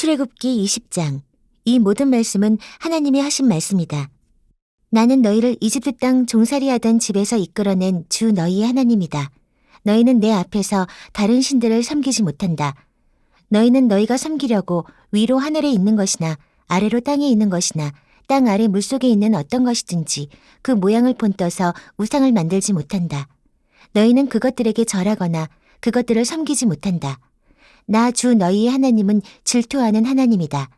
출애굽기 20장. 이 모든 말씀은 하나님이 하신 말씀이다. 나는 너희를 이집트 땅 종살이하던 집에서 이끌어낸 주 너희의 하나님이다. 너희는 내 앞에서 다른 신들을 섬기지 못한다. 너희는 너희가 섬기려고 위로 하늘에 있는 것이나 아래로 땅에 있는 것이나 땅 아래 물속에 있는 어떤 것이든지 그 모양을 본떠서 우상을 만들지 못한다. 너희는 그것들에게 절하거나 그것들을 섬기지 못한다. 나 주 너희의 하나님은 질투하는 하나님이다.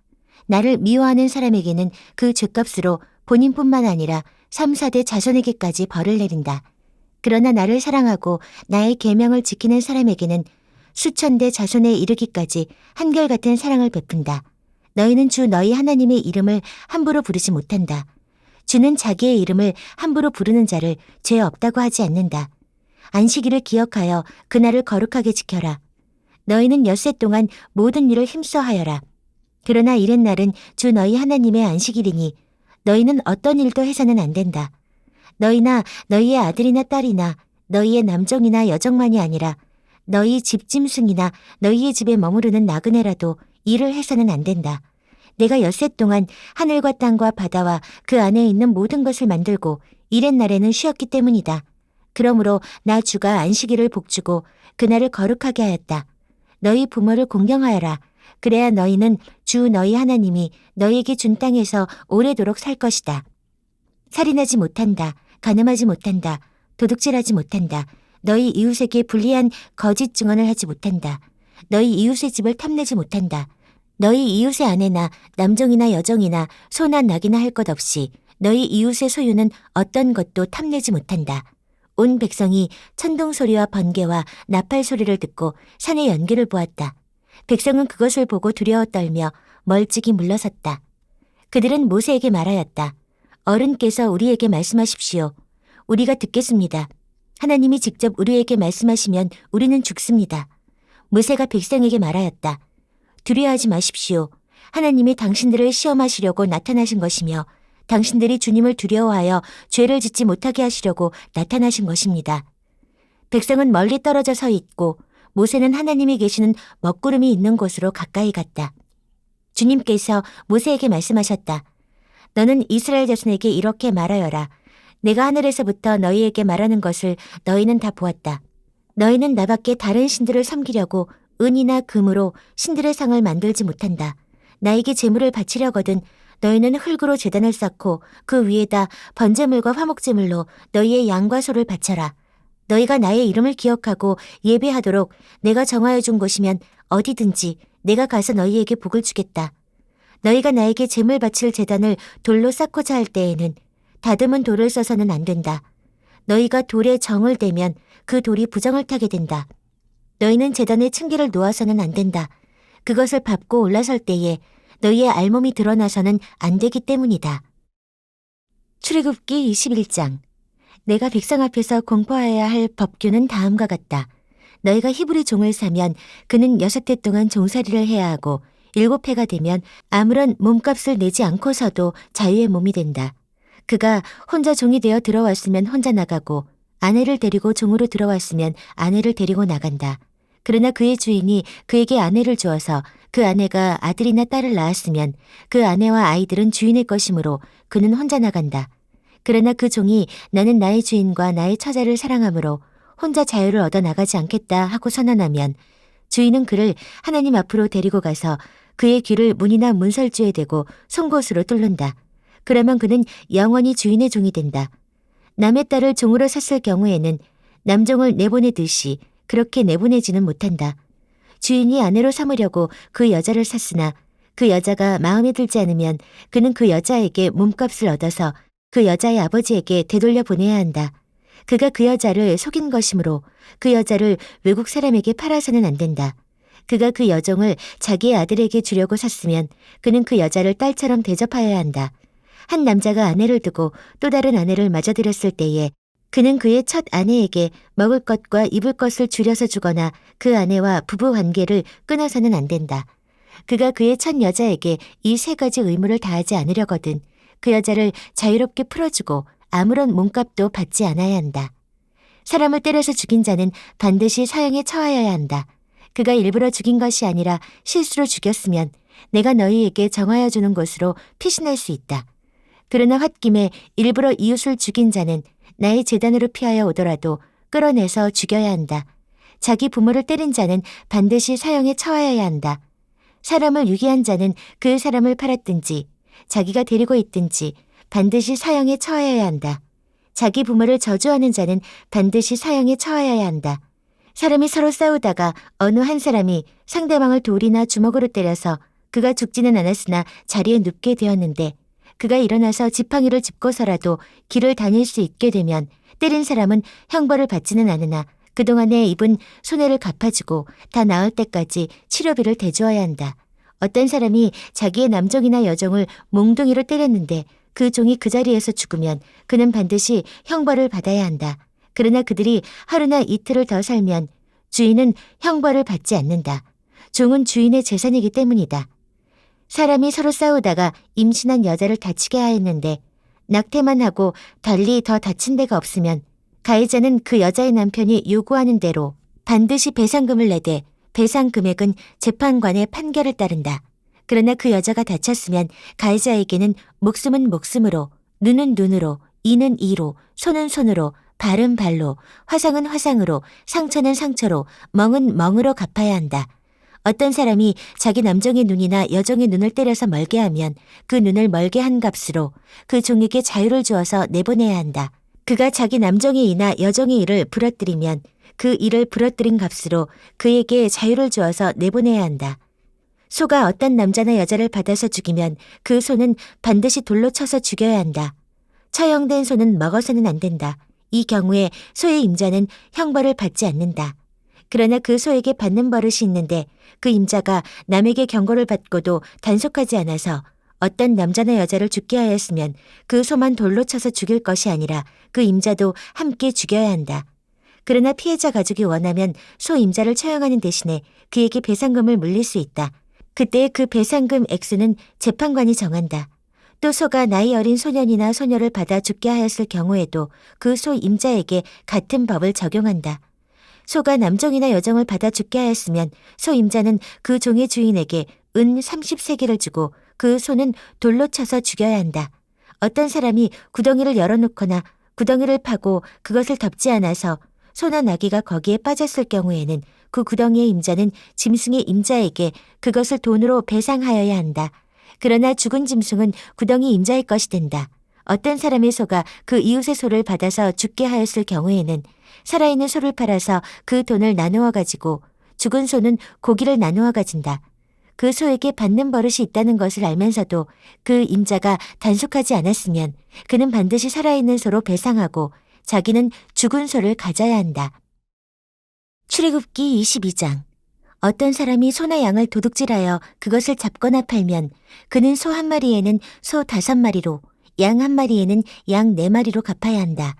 나를 미워하는 사람에게는 그 죄값으로 본인뿐만 아니라 3, 4대 자손에게까지 벌을 내린다. 그러나 나를 사랑하고 나의 계명을 지키는 사람에게는 수천 대 자손에 이르기까지 한결같은 사랑을 베푼다. 너희는 주 너희 하나님의 이름을 함부로 부르지 못한다. 주는 자기의 이름을 함부로 부르는 자를 죄 없다고 하지 않는다. 안식일을 기억하여 그날을 거룩하게 지켜라. 너희는 엿새 동안 모든 일을 힘써 하여라. 그러나 이튿날은 주 너희 하나님의 안식일이니 너희는 어떤 일도 해서는 안 된다. 너희나 너희의 아들이나 딸이나 너희의 남종이나 여종만이 아니라 너희 집짐승이나 너희의 집에 머무르는 나그네라도 일을 해서는 안 된다. 내가 엿새 동안 하늘과 땅과 바다와 그 안에 있는 모든 것을 만들고 이튿날에는 쉬었기 때문이다. 그러므로 나 주가 안식일을 복주고 그날을 거룩하게 하였다. 너희 부모를 공경하여라. 그래야 너희는 주 너희 하나님이 너희에게 준 땅에서 오래도록 살 것이다. 살인하지 못한다. 간음하지 못한다. 도둑질하지 못한다. 너희 이웃에게 불리한 거짓 증언을 하지 못한다. 너희 이웃의 집을 탐내지 못한다. 너희 이웃의 아내나 남종이나 여종이나 소나 낙이나 할 것 없이 너희 이웃의 소유는 어떤 것도 탐내지 못한다. 온 백성이 천둥 소리와 번개와 나팔 소리를 듣고 산의 연기를 보았다. 백성은 그것을 보고 두려워 떨며 멀찍이 물러섰다. 그들은 모세에게 말하였다. 어른께서 우리에게 말씀하십시오. 우리가 듣겠습니다. 하나님이 직접 우리에게 말씀하시면 우리는 죽습니다. 모세가 백성에게 말하였다. 두려워하지 마십시오. 하나님이 당신들을 시험하시려고 나타나신 것이며 당신들이 주님을 두려워하여 죄를 짓지 못하게 하시려고 나타나신 것입니다. 백성은 멀리 떨어져 서 있고 모세는 하나님이 계시는 먹구름이 있는 곳으로 가까이 갔다. 주님께서 모세에게 말씀하셨다. 너는 이스라엘 자손에게 이렇게 말하여라. 내가 하늘에서부터 너희에게 말하는 것을 너희는 다 보았다. 너희는 나밖에 다른 신들을 섬기려고 은이나 금으로 신들의 상을 만들지 못한다. 나에게 제물을 바치려거든 너희는 흙으로 제단을 쌓고 그 위에다 번제물과 화목제물로 너희의 양과 소를 바쳐라. 너희가 나의 이름을 기억하고 예배하도록 내가 정하여 준 곳이면 어디든지 내가 가서 너희에게 복을 주겠다. 너희가 나에게 제물 바칠 제단을 돌로 쌓고자 할 때에는 다듬은 돌을 써서는 안 된다. 너희가 돌에 정을 대면 그 돌이 부정을 타게 된다. 너희는 제단에 층계를 놓아서는 안 된다. 그것을 밟고 올라설 때에 너희의 알몸이 드러나서는 안 되기 때문이다. 출애굽기 21장. 내가 백성 앞에서 공포하여야 할 법규는 다음과 같다. 너희가 히브리 종을 사면 그는 6해 동안 종살이를 해야 하고 7해가 되면 아무런 몸값을 내지 않고서도 자유의 몸이 된다. 그가 혼자 종이 되어 들어왔으면 혼자 나가고 아내를 데리고 종으로 들어왔으면 아내를 데리고 나간다. 그러나 그의 주인이 그에게 아내를 주어서 그 아내가 아들이나 딸을 낳았으면 그 아내와 아이들은 주인의 것이므로 그는 혼자 나간다. 그러나 그 종이 나는 나의 주인과 나의 처자를 사랑하므로 혼자 자유를 얻어 나가지 않겠다 하고 선언하면 주인은 그를 하나님 앞으로 데리고 가서 그의 귀를 문이나 문설주에 대고 송곳으로 뚫는다. 그러면 그는 영원히 주인의 종이 된다. 남의 딸을 종으로 샀을 경우에는 남종을 내보내듯이 그렇게 내보내지는 못한다. 주인이 아내로 삼으려고 그 여자를 샀으나 그 여자가 마음에 들지 않으면 그는 그 여자에게 몸값을 얻어서 그 여자의 아버지에게 되돌려 보내야 한다. 그가 그 여자를 속인 것이므로 그 여자를 외국 사람에게 팔아서는 안 된다. 그가 그 여종을 자기의 아들에게 주려고 샀으면 그는 그 여자를 딸처럼 대접하여야 한다. 한 남자가 아내를 두고 또 다른 아내를 맞아들였을 때에 그는 그의 첫 아내에게 먹을 것과 입을 것을 줄여서 주거나 그 아내와 부부 관계를 끊어서는 안 된다. 그가 그의 첫 여자에게 이 3가지 의무를 다하지 않으려거든 그 여자를 자유롭게 풀어주고 아무런 몸값도 받지 않아야 한다. 사람을 때려서 죽인 자는 반드시 사형에 처하여야 한다. 그가 일부러 죽인 것이 아니라 실수로 죽였으면 내가 너희에게 정하여 주는 곳으로 피신할 수 있다. 그러나 홧김에 일부러 이웃을 죽인 자는 나의 제단으로 피하여 오더라도 끌어내서 죽여야 한다. 자기 부모를 때린 자는 반드시 사형에 처하여야 한다. 사람을 유기한 자는 그 사람을 팔았든지 자기가 데리고 있든지 반드시 사형에 처하여야 한다. 자기 부모를 저주하는 자는 반드시 사형에 처하여야 한다. 사람이 서로 싸우다가 어느 한 사람이 상대방을 돌이나 주먹으로 때려서 그가 죽지는 않았으나 자리에 눕게 되었는데 그가 일어나서 지팡이를 짚고서라도 길을 다닐 수 있게 되면 때린 사람은 형벌을 받지는 않으나 그동안에 입은 손해를 갚아주고 다 나을 때까지 치료비를 대주어야 한다. 어떤 사람이 자기의 남종이나 여종을 몽둥이로 때렸는데 그 종이 그 자리에서 죽으면 그는 반드시 형벌을 받아야 한다. 그러나 그들이 하루나 이틀을 더 살면 주인은 형벌을 받지 않는다. 종은 주인의 재산이기 때문이다. 사람이 서로 싸우다가 임신한 여자를 다치게 하였는데 낙태만 하고 달리 더 다친 데가 없으면 가해자는 그 여자의 남편이 요구하는 대로 반드시 배상금을 내되 배상 금액은 재판관의 판결을 따른다. 그러나 그 여자가 다쳤으면 가해자에게는 목숨은 목숨으로, 눈은 눈으로, 이는 이로, 손은 손으로, 발은 발로, 화상은 화상으로, 상처는 상처로, 멍은 멍으로 갚아야 한다. 어떤 사람이 자기 남종의 눈이나 여종의 눈을 때려서 멀게 하면 그 눈을 멀게 한 값으로 그 종에게 자유를 주어서 내보내야 한다. 그가 자기 남종의 이나 여종의 이를 부러뜨리면 그 이를 부러뜨린 값으로 그에게 자유를 주어서 내보내야 한다. 소가 어떤 남자나 여자를 받아서 죽이면 그 소는 반드시 돌로 쳐서 죽여야 한다. 처형된 소는 먹어서는 안 된다. 이 경우에 소의 임자는 형벌을 받지 않는다. 그러나 그 소에게 받는 버릇이 있는데 그 임자가 남에게 경고를 받고도 단속하지 않아서 어떤 남자나 여자를 죽게 하였으면 그 소만 돌로 쳐서 죽일 것이 아니라 그 임자도 함께 죽여야 한다. 그러나 피해자 가족이 원하면 소 임자를 처형하는 대신에 그에게 배상금을 물릴 수 있다. 그때 그 배상금 액수는 재판관이 정한다. 또 소가 나이 어린 소년이나 소녀를 받아 죽게 하였을 경우에도 그 소 임자에게 같은 법을 적용한다. 소가 남종이나 여종을 받아 죽게 하였으면 소 임자는 그 종의 주인에게 은 30세겔을 주고 그 소는 돌로 쳐서 죽여야 한다. 어떤 사람이 구덩이를 열어놓거나 구덩이를 파고 그것을 덮지 않아서 소나 나귀가 거기에 빠졌을 경우에는 그 구덩이의 임자는 짐승의 임자에게 그것을 돈으로 배상하여야 한다. 그러나 죽은 짐승은 구덩이 임자의 것이 된다. 어떤 사람의 소가 그 이웃의 소를 받아서 죽게 하였을 경우에는 살아있는 소를 팔아서 그 돈을 나누어 가지고 죽은 소는 고기를 나누어 가진다. 그 소에게 받는 버릇이 있다는 것을 알면서도 그 임자가 단속하지 않았으면 그는 반드시 살아있는 소로 배상하고 자기는 죽은 소를 가져야 한다. 출애굽기 22장. 어떤 사람이 소나 양을 도둑질하여 그것을 잡거나 팔면 그는 소 한 마리에는 소 5마리로 양 한 마리에는 양 4마리로 갚아야 한다.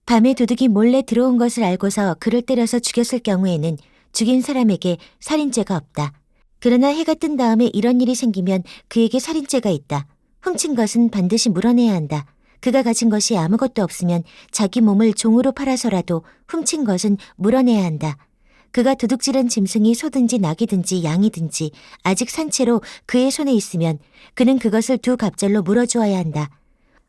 밤에 도둑이 몰래 들어온 것을 알고서 그를 때려서 죽였을 경우에는 죽인 사람에게 살인죄가 없다. 그러나 해가 뜬 다음에 이런 일이 생기면 그에게 살인죄가 있다. 훔친 것은 반드시 물어내야 한다. 그가 가진 것이 아무것도 없으면 자기 몸을 종으로 팔아서라도 훔친 것은 물어내야 한다. 그가 도둑질한 짐승이 소든지 낙이든지 양이든지 아직 산 채로 그의 손에 있으면 그는 그것을 2갑절로 물어주어야 한다.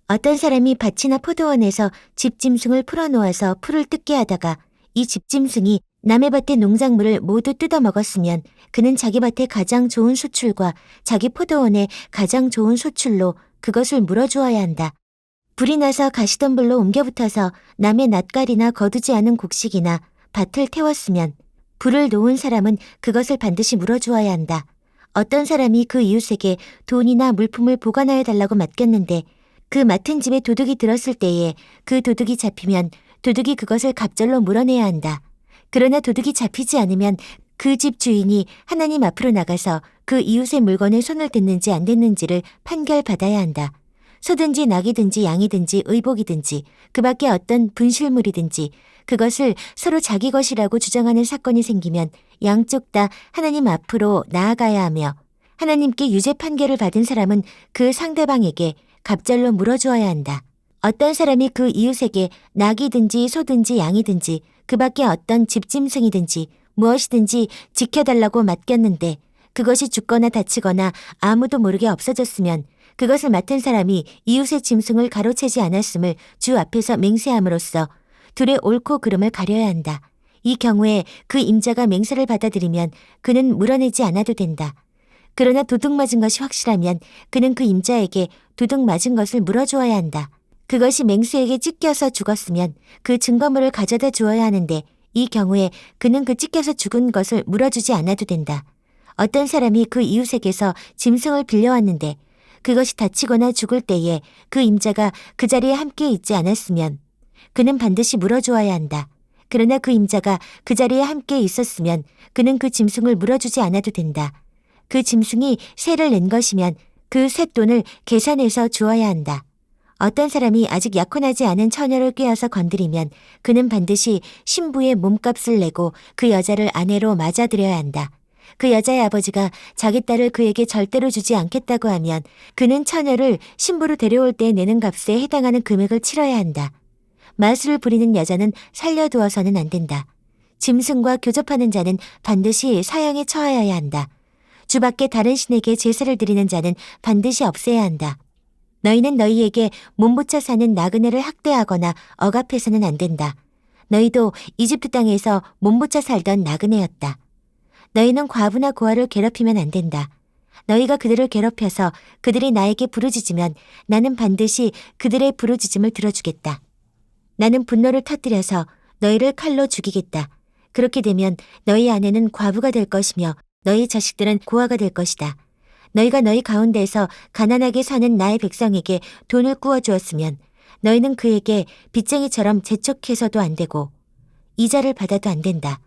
어떤 사람이 밭이나 포도원에서 집짐승을 풀어놓아서 풀을 뜯게 하다가 이 집짐승이 남의 밭의 농작물을 모두 뜯어먹었으면 그는 자기 밭의 가장 좋은 수출과 자기 포도원의 가장 좋은 수출로 그것을 물어주어야 한다. 불이 나서 가시던 불로 옮겨붙어서 남의 낫갈이나 거두지 않은 곡식이나 밭을 태웠으면 불을 놓은 사람은 그것을 반드시 물어주어야 한다. 어떤 사람이 그 이웃에게 돈이나 물품을 보관하여 달라고 맡겼는데 그 맡은 집에 도둑이 들었을 때에 그 도둑이 잡히면 도둑이 그것을 갑절로 물어내야 한다. 그러나 도둑이 잡히지 않으면 그 집 주인이 하나님 앞으로 나가서 그 이웃의 물건에 손을 댔는지 안 댔는지를 판결받아야 한다. 소든지 낙이든지 양이든지 의복이든지 그 밖에 어떤 분실물이든지 그것을 서로 자기 것이라고 주장하는 사건이 생기면 양쪽 다 하나님 앞으로 나아가야 하며 하나님께 유죄 판결을 받은 사람은 그 상대방에게 갑절로 물어주어야 한다. 어떤 사람이 그 이웃에게 낙이든지 소든지 양이든지 그 밖에 어떤 집짐승이든지 무엇이든지 지켜달라고 맡겼는데 그것이 죽거나 다치거나 아무도 모르게 없어졌으면 그것을 맡은 사람이 이웃의 짐승을 가로채지 않았음을 주 앞에서 맹세함으로써 둘의 옳고 그름을 가려야 한다. 이 경우에 그 임자가 맹세를 받아들이면 그는 물어내지 않아도 된다. 그러나 도둑 맞은 것이 확실하면 그는 그 임자에게 도둑 맞은 것을 물어주어야 한다. 그것이 맹수에게 찢겨서 죽었으면 그 증거물을 가져다 주어야 하는데 이 경우에 그는 그 찢겨서 죽은 것을 물어주지 않아도 된다. 어떤 사람이 그 이웃에게서 짐승을 빌려왔는데 그것이 다치거나 죽을 때에 그 임자가 그 자리에 함께 있지 않았으면 그는 반드시 물어주어야 한다. 그러나 그 임자가 그 자리에 함께 있었으면 그는 그 짐승을 물어주지 않아도 된다. 그 짐승이 세를 낸 것이면 그 세 돈을 계산해서 주어야 한다. 어떤 사람이 아직 약혼하지 않은 처녀를 꾀어서 건드리면 그는 반드시 신부의 몸값을 내고 그 여자를 아내로 맞아들여야 한다. 그 여자의 아버지가 자기 딸을 그에게 절대로 주지 않겠다고 하면 그는 처녀를 신부로 데려올 때 내는 값에 해당하는 금액을 치러야 한다. 마술을 부리는 여자는 살려두어서는 안 된다. 짐승과 교접하는 자는 반드시 사형에 처하여야 한다. 주 밖에 다른 신에게 제사를 드리는 자는 반드시 없애야 한다. 너희는 너희에게 몸부쳐 사는 나그네를 학대하거나 억압해서는 안 된다. 너희도 이집트 땅에서 몸부쳐 살던 나그네였다. 너희는 과부나 고아를 괴롭히면 안 된다. 너희가 그들을 괴롭혀서 그들이 나에게 부르짖으면 나는 반드시 그들의 부르짖음을 들어주겠다. 나는 분노를 터뜨려서 너희를 칼로 죽이겠다. 그렇게 되면 너희 아내는 과부가 될 것이며 너희 자식들은 고아가 될 것이다. 너희가 너희 가운데에서 가난하게 사는 나의 백성에게 돈을 꾸어주었으면 너희는 그에게 빚쟁이처럼 재촉해서도 안 되고 이자를 받아도 안 된다.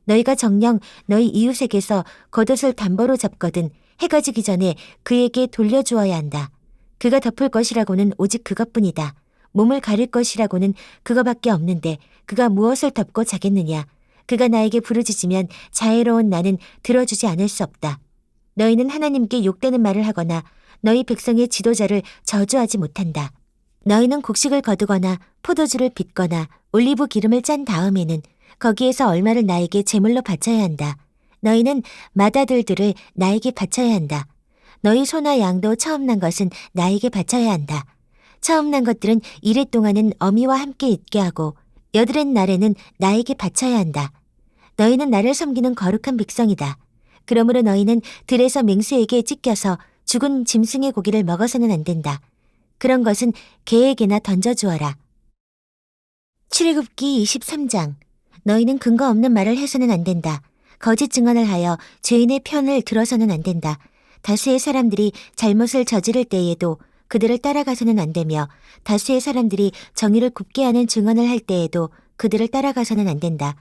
너희가 정녕 너희 이웃에게서 겉옷을 담보로 잡거든 해가 지기 전에 그에게 돌려주어야 한다. 그가 덮을 것이라고는 오직 그것뿐이다. 몸을 가릴 것이라고는 그거밖에 없는데 그가 무엇을 덮고 자겠느냐. 그가 나에게 부르짖으면 자애로운 나는 들어주지 않을 수 없다. 너희는 하나님께 욕되는 말을 하거나 너희 백성의 지도자를 저주하지 못한다. 너희는 곡식을 거두거나 포도주를 빚거나 올리브 기름을 짠 다음에는 거기에서 얼마를 나에게 제물로 바쳐야 한다. 너희는 맏아들들을 나에게 바쳐야 한다. 너희 소나 양도 처음 난 것은 나에게 바쳐야 한다. 처음 난 것들은 이래 동안은 어미와 함께 있게 하고 여드렛 날에는 나에게 바쳐야 한다. 너희는 나를 섬기는 거룩한 백성이다. 그러므로 너희는 들에서 맹수에게 찢겨서 죽은 짐승의 고기를 먹어서는 안 된다. 그런 것은 개에게나 던져주어라. 출애굽기 23장. 너희는 근거 없는 말을 해서는 안 된다. 거짓 증언을 하여 죄인의 편을 들어서는 안 된다. 다수의 사람들이 잘못을 저지를 때에도 그들을 따라가서는 안 되며 다수의 사람들이 정의를 굽게 하는 증언을 할 때에도 그들을 따라가서는 안 된다.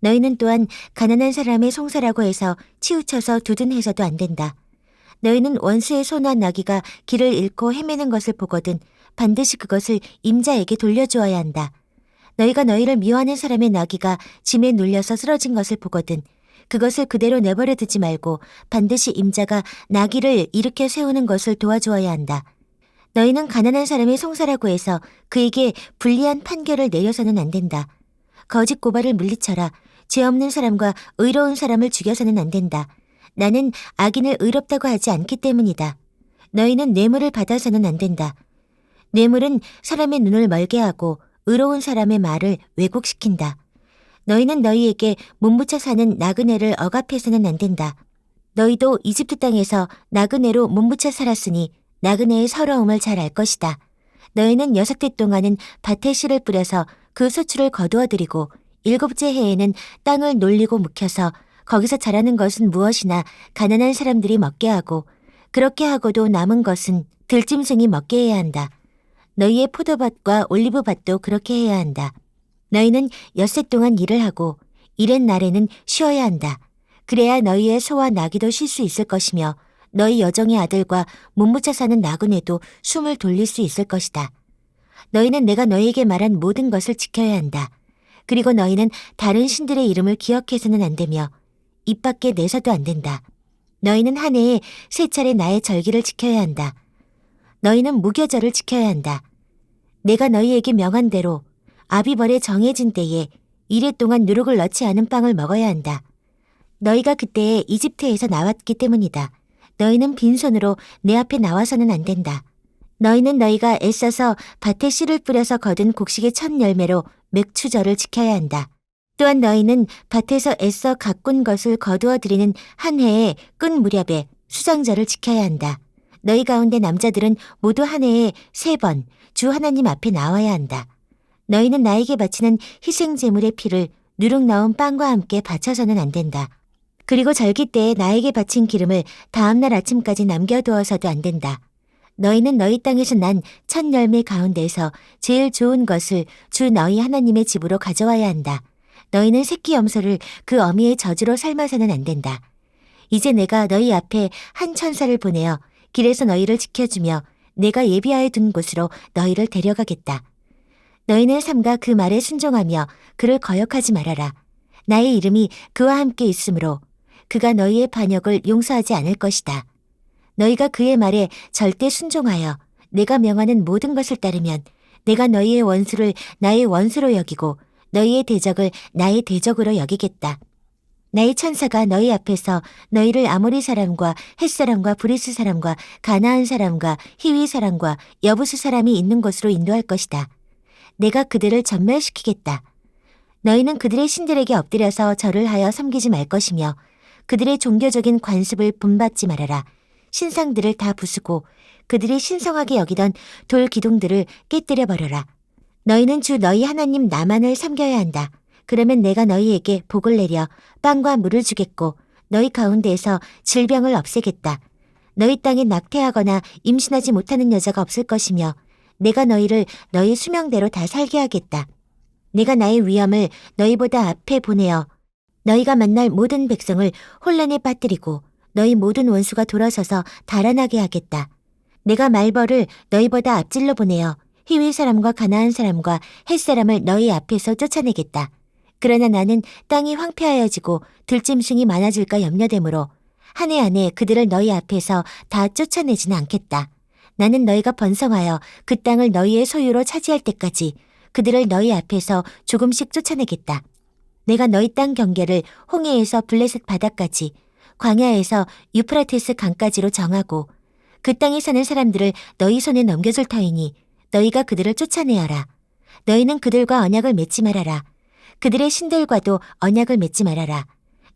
너희는 또한 가난한 사람의 송사라고 해서 치우쳐서 두둔해서도 안 된다. 너희는 원수의 소나 나귀가 길을 잃고 헤매는 것을 보거든 반드시 그것을 임자에게 돌려주어야 한다. 너희가 너희를 미워하는 사람의 나귀가 짐에 눌려서 쓰러진 것을 보거든 그것을 그대로 내버려 두지 말고 반드시 임자가 나귀를 일으켜 세우는 것을 도와주어야 한다. 너희는 가난한 사람의 송사라고 해서 그에게 불리한 판결을 내려서는 안 된다. 거짓 고발을 물리쳐라. 죄 없는 사람과 의로운 사람을 죽여서는 안 된다. 나는 악인을 의롭다고 하지 않기 때문이다. 너희는 뇌물을 받아서는 안 된다. 뇌물은 사람의 눈을 멀게 하고 의로운 사람의 말을 왜곡시킨다. 너희는 너희에게 몸부쳐 사는 나그네를 억압해서는 안 된다. 너희도 이집트 땅에서 나그네로 몸부쳐 살았으니 나그네의 서러움을 잘 알 것이다. 너희는 6대 동안은 밭에 씨를 뿌려서 그 소출을 거두어들이고 7째 해에는 땅을 놀리고 묵혀서 거기서 자라는 것은 무엇이나 가난한 사람들이 먹게 하고 그렇게 하고도 남은 것은 들짐승이 먹게 해야 한다. 너희의 포도밭과 올리브밭도 그렇게 해야 한다. 너희는 6세 동안 일을 하고 일의 날에는 쉬어야 한다. 그래야 너희의 소와 나귀도 쉴 수 있을 것이며 너희 여종의 아들과 몸부쳐 사는 나그네도 숨을 돌릴 수 있을 것이다. 너희는 내가 너희에게 말한 모든 것을 지켜야 한다. 그리고 너희는 다른 신들의 이름을 기억해서는 안 되며 입 밖에 내서도 안 된다. 너희는 한 해에 3차례 나의 절기를 지켜야 한다. 너희는 무교절을 지켜야 한다. 내가 너희에게 명한 대로 아비벌에 정해진 때에 1일 동안 누룩을 넣지 않은 빵을 먹어야 한다. 너희가 그때 이집트에서 나왔기 때문이다. 너희는 빈손으로 내 앞에 나와서는 안 된다. 너희는 너희가 애써서 밭에 씨를 뿌려서 거둔 곡식의 첫 열매로 맥추절을 지켜야 한다. 또한 너희는 밭에서 애써 가꾼 것을 거두어 드리는 한 해의 끝 무렵에 수장절을 지켜야 한다. 너희 가운데 남자들은 모두 한 해에 3번 주 하나님 앞에 나와야 한다. 너희는 나에게 바치는 희생 제물의 피를 누룩 넣은 빵과 함께 바쳐서는 안 된다. 그리고 절기 때에 나에게 바친 기름을 다음날 아침까지 남겨두어서도 안 된다. 너희는 너희 땅에서 난 첫 열매 가운데서 제일 좋은 것을 주 너희 하나님의 집으로 가져와야 한다. 너희는 새끼 염소를 그 어미의 젖으로 삶아서는 안 된다. 이제 내가 너희 앞에 한 천사를 보내어 길에서 너희를 지켜주며 내가 예비하여 둔 곳으로 너희를 데려가겠다. 너희는 삼가 그 말에 순종하며 그를 거역하지 말아라. 나의 이름이 그와 함께 있으므로 그가 너희의 반역을 용서하지 않을 것이다. 너희가 그의 말에 절대 순종하여 내가 명하는 모든 것을 따르면 내가 너희의 원수를 나의 원수로 여기고 너희의 대적을 나의 대적으로 여기겠다. 나의 천사가 너희 앞에서 너희를 아모리 사람과 헷 사람과 브리스 사람과 가나안 사람과 히위 사람과 여부수 사람이 있는 곳으로 인도할 것이다. 내가 그들을 전멸시키겠다. 너희는 그들의 신들에게 엎드려서 절을 하여 섬기지 말 것이며 그들의 종교적인 관습을 본받지 말아라. 신상들을 다 부수고 그들이 신성하게 여기던 돌 기둥들을 깨뜨려 버려라. 너희는 주 너희 하나님 나만을 섬겨야 한다. 그러면 내가 너희에게 복을 내려 빵과 물을 주겠고 너희 가운데에서 질병을 없애겠다. 너희 땅에 낙태하거나 임신하지 못하는 여자가 없을 것이며 내가 너희를 너희 수명대로 다 살게 하겠다. 내가 나의 위엄을 너희보다 앞에 보내어 너희가 만날 모든 백성을 혼란에 빠뜨리고 너희 모든 원수가 돌아서서 달아나게 하겠다. 내가 말벌을 너희보다 앞질러 보내어 히위 사람과 가나안 사람과 헷 사람을 너희 앞에서 쫓아내겠다. 그러나 나는 땅이 황폐하여지고 들짐승이 많아질까 염려되므로 한 해 안에 그들을 너희 앞에서 다 쫓아내지는 않겠다. 나는 너희가 번성하여 그 땅을 너희의 소유로 차지할 때까지 그들을 너희 앞에서 조금씩 쫓아내겠다. 내가 너희 땅 경계를 홍해에서 블레셋 바다까지 광야에서 유프라테스 강까지로 정하고 그 땅에 사는 사람들을 너희 손에 넘겨줄 터이니 너희가 그들을 쫓아내어라. 너희는 그들과 언약을 맺지 말아라. 그들의 신들과도 언약을 맺지 말아라.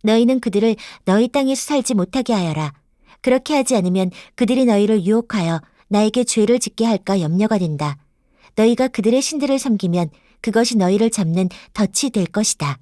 너희는 그들을 너희 땅에서 살지 못하게 하여라. 그렇게 하지 않으면 그들이 너희를 유혹하여 나에게 죄를 짓게 할까 염려가 된다. 너희가 그들의 신들을 섬기면 그것이 너희를 잡는 덫이 될 것이다.